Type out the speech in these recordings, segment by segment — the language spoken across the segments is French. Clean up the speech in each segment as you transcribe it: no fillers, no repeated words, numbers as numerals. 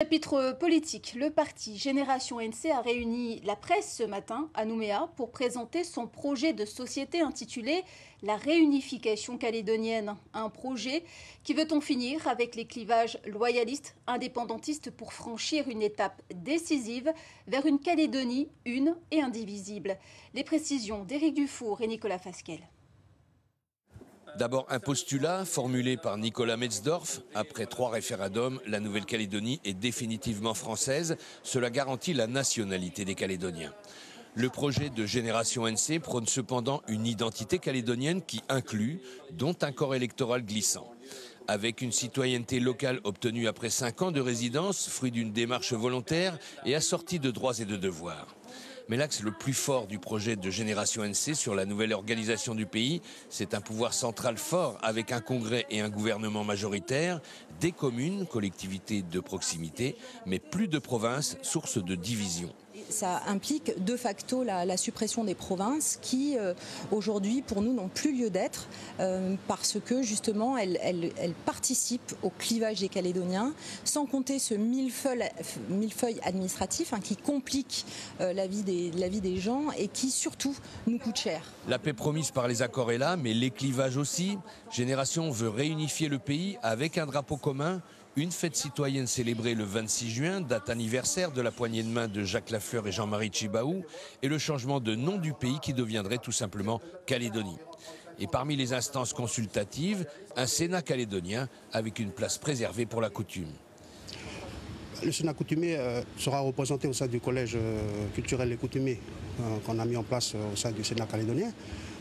Chapitre politique, le parti Génération NC a réuni la presse ce matin à Nouméa pour présenter son projet de société intitulé La réunification calédonienne. Un projet qui veut en finir avec les clivages loyalistes, indépendantistes pour franchir une étape décisive vers une Calédonie une et indivisible. Les précisions d'Éric Dufour et Nicolas Fasquelle. D'abord un postulat formulé par Nicolas Metzdorf. Après 3 référendums, la Nouvelle-Calédonie est définitivement française. Cela garantit la nationalité des Calédoniens. Le projet de Génération NC prône cependant une identité calédonienne qui inclut, dont un corps électoral glissant. Avec une citoyenneté locale obtenue après 5 ans de résidence, fruit d'une démarche volontaire et assortie de droits et de devoirs. Mais l'axe le plus fort du projet de Génération NC sur la nouvelle organisation du pays, c'est un pouvoir central fort avec un congrès et un gouvernement majoritaire, des communes, collectivités de proximité, mais plus de provinces, source de division. Ça implique de facto la suppression des provinces qui, aujourd'hui, pour nous, n'ont plus lieu d'être parce que, justement, elles participent au clivage des Calédoniens, sans compter ce millefeuille administratif qui complique la vie des gens et qui, surtout, nous coûte cher. La paix promise par les accords est là, mais les clivages aussi. Génération veut réunifier le pays avec un drapeau commun. Une fête citoyenne célébrée le 26 juin, date anniversaire de la poignée de main de Jacques Lafleur et Jean-Marie Tjibaou, et le changement de nom du pays qui deviendrait tout simplement Calédonie. Et parmi les instances consultatives, un Sénat calédonien avec une place préservée pour la coutume. Le Sénat coutumier sera représenté au sein du collège culturel et coutumier qu'on a mis en place au sein du Sénat calédonien.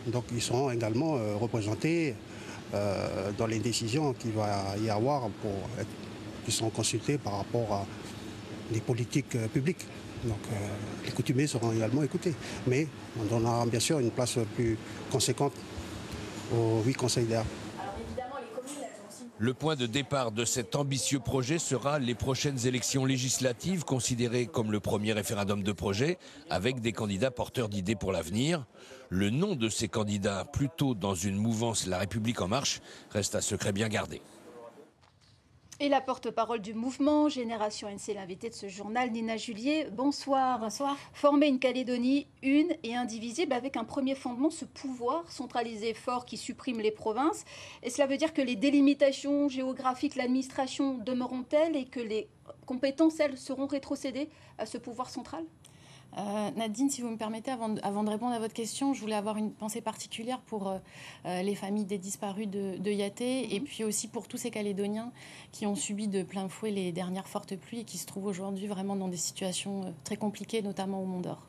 Donc ils seront également représentés dans les décisions qu'il va y avoir qui seront consultées par rapport à des politiques publiques. Donc les coutumiers seront également écoutés. Mais on donnera bien sûr une place plus conséquente aux 8 conseillers. Le point de départ de cet ambitieux projet sera les prochaines élections législatives considérées comme le premier référendum de projet avec des candidats porteurs d'idées pour l'avenir. Le nom de ces candidats, plutôt dans une mouvance La République en marche, reste un secret bien gardé. Et la porte-parole du mouvement Génération NC, l'invité de ce journal, Nina Julier. Bonsoir. Bonsoir. Former une Calédonie une et indivisible avec un premier fondement, ce pouvoir centralisé fort qui supprime les provinces. Et cela veut dire que les délimitations géographiques, l'administration demeureront-elles et que les compétences, elles, seront rétrocédées à ce pouvoir central ? Nadine, si vous me permettez, avant de répondre à votre question, je voulais avoir une pensée particulière pour les familles des disparus de Yaté et puis aussi pour tous ces Calédoniens qui ont subi de plein fouet les dernières fortes pluies et qui se trouvent aujourd'hui vraiment dans des situations très compliquées, notamment au Mont-d'Or.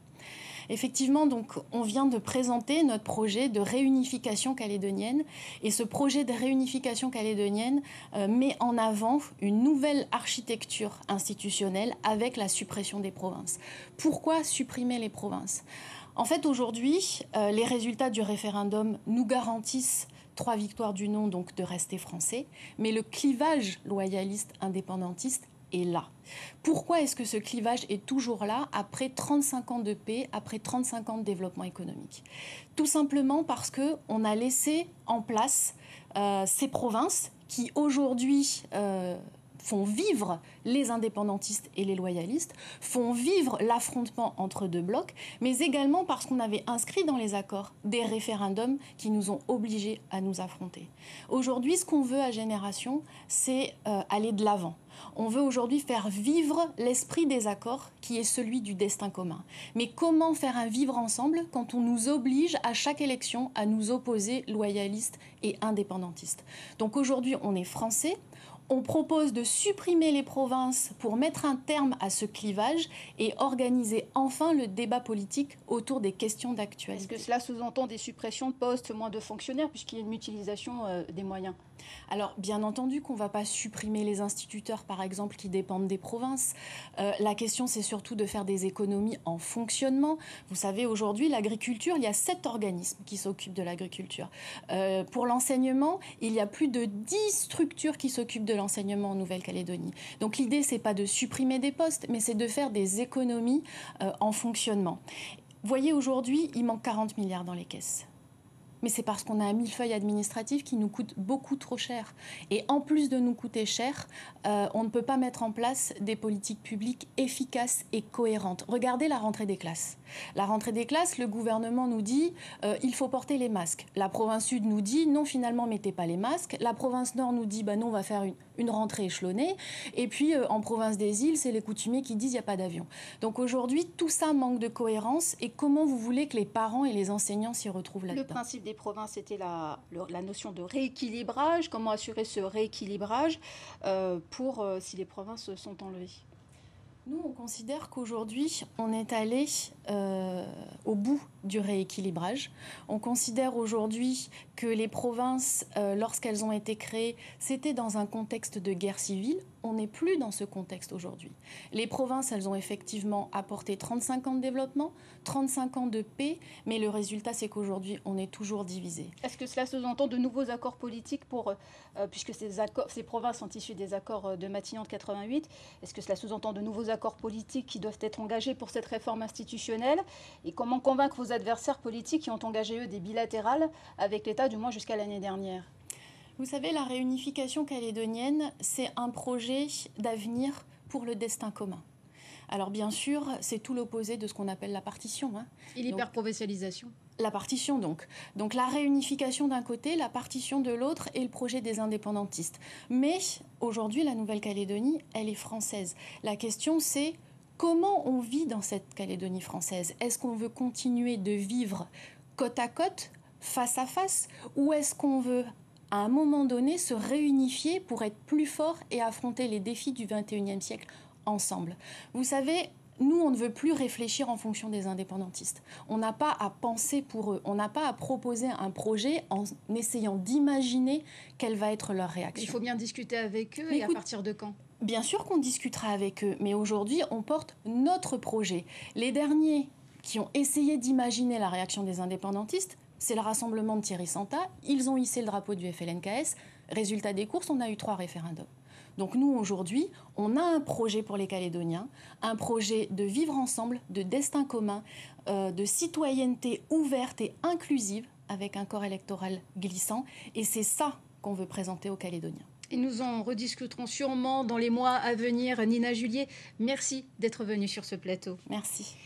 Effectivement, donc, on vient de présenter notre projet de réunification calédonienne. Et ce projet de réunification calédonienne met en avant une nouvelle architecture institutionnelle avec la suppression des provinces. Pourquoi supprimer les provinces ? En fait, aujourd'hui, les résultats du référendum nous garantissent 3 victoires du non, donc de rester français. Mais le clivage loyaliste indépendantiste est là. Pourquoi est-ce que ce clivage est toujours là après 35 ans de paix, après 35 ans de développement économique ? Tout simplement parce qu'on a laissé en place ces provinces qui aujourd'hui font vivre les indépendantistes et les loyalistes, font vivre l'affrontement entre deux blocs, mais également parce qu'on avait inscrit dans les accords des référendums qui nous ont obligés à nous affronter. Aujourd'hui, ce qu'on veut à Génération, c'est aller de l'avant. On veut aujourd'hui faire vivre l'esprit des accords qui est celui du destin commun. Mais comment faire un vivre ensemble quand on nous oblige à chaque élection à nous opposer loyalistes et indépendantistes ? Donc aujourd'hui, on est français. On propose de supprimer les provinces pour mettre un terme à ce clivage et organiser enfin le débat politique autour des questions d'actualité. Est-ce que cela sous-entend des suppressions de postes, moins de fonctionnaires, puisqu'il y a une mutualisation des moyens ? Alors, bien entendu qu'on ne va pas supprimer les instituteurs, par exemple, qui dépendent des provinces. La question, c'est surtout de faire des économies en fonctionnement. Vous savez, aujourd'hui, l'agriculture, il y a 7 organismes qui s'occupent de l'agriculture. Pour l'enseignement, il y a plus de 10 structures qui s'occupent de l'enseignement en Nouvelle-Calédonie. Donc l'idée, ce n'est pas de supprimer des postes, mais c'est de faire des économies en fonctionnement. Vous voyez, aujourd'hui, il manque 40 milliards dans les caisses. Mais c'est parce qu'on a un millefeuille administratif qui nous coûte beaucoup trop cher. Et en plus de nous coûter cher, on ne peut pas mettre en place des politiques publiques efficaces et cohérentes. Regardez la rentrée des classes. La rentrée des classes, le gouvernement nous dit il faut porter les masques. La province Sud nous dit non, finalement, mettez pas les masques. La province Nord nous dit non, on va faire une rentrée échelonnée. Et puis, en province des îles, c'est les coutumiers qui disent il n'y a pas d'avion. Donc aujourd'hui, tout ça manque de cohérence. Et comment vous voulez que les parents et les enseignants s'y retrouvent là-dedans ? Le principe des provinces, c'était la notion de rééquilibrage. Comment assurer ce rééquilibrage si les provinces sont enlevées ? Nous, on considère qu'aujourd'hui, on est allé au bout du rééquilibrage. On considère aujourd'hui que les provinces, lorsqu'elles ont été créées, c'était dans un contexte de guerre civile. On n'est plus dans ce contexte aujourd'hui. Les provinces, elles ont effectivement apporté 35 ans de développement, 35 ans de paix, mais le résultat, c'est qu'aujourd'hui, on est toujours divisé. Est-ce que cela sous-entend de nouveaux accords politiques puisque ces provinces sont issues des accords de Matignon de 88, est-ce que cela sous-entend de nouveaux accords politiques qui doivent être engagés pour cette réforme institutionnelle ? Et comment convaincre vos adversaires politiques qui ont engagé, eux, des bilatérales avec l'État, du moins jusqu'à l'année dernière ? Vous savez, la réunification calédonienne, c'est un projet d'avenir pour le destin commun. Alors bien sûr, c'est tout l'opposé de ce qu'on appelle la partition. Et l'hyperprovincialisation ? La partition donc. Donc la réunification d'un côté, la partition de l'autre et le projet des indépendantistes. Mais aujourd'hui, la Nouvelle-Calédonie, elle est française. La question c'est comment on vit dans cette Calédonie française ? Est-ce qu'on veut continuer de vivre côte à côte, face à face, ou est-ce qu'on veut à un moment donné se réunifier pour être plus fort et affronter les défis du XXIe siècle ensemble ? Vous savez, nous, on ne veut plus réfléchir en fonction des indépendantistes. On n'a pas à penser pour eux. On n'a pas à proposer un projet en essayant d'imaginer quelle va être leur réaction. Il faut bien discuter avec eux. Et à partir de quand ? Bien sûr qu'on discutera avec eux, mais aujourd'hui, on porte notre projet. Les derniers qui ont essayé d'imaginer la réaction des indépendantistes, c'est le rassemblement de Thierry Santa. Ils ont hissé le drapeau du FLNKS. Résultat des courses, on a eu 3 référendums. Donc nous, aujourd'hui, on a un projet pour les Calédoniens, un projet de vivre ensemble, de destin commun, de citoyenneté ouverte et inclusive, avec un corps électoral glissant. Et c'est ça qu'on veut présenter aux Calédoniens. Et nous en rediscuterons sûrement dans les mois à venir. Nina Julier, merci d'être venue sur ce plateau. Merci.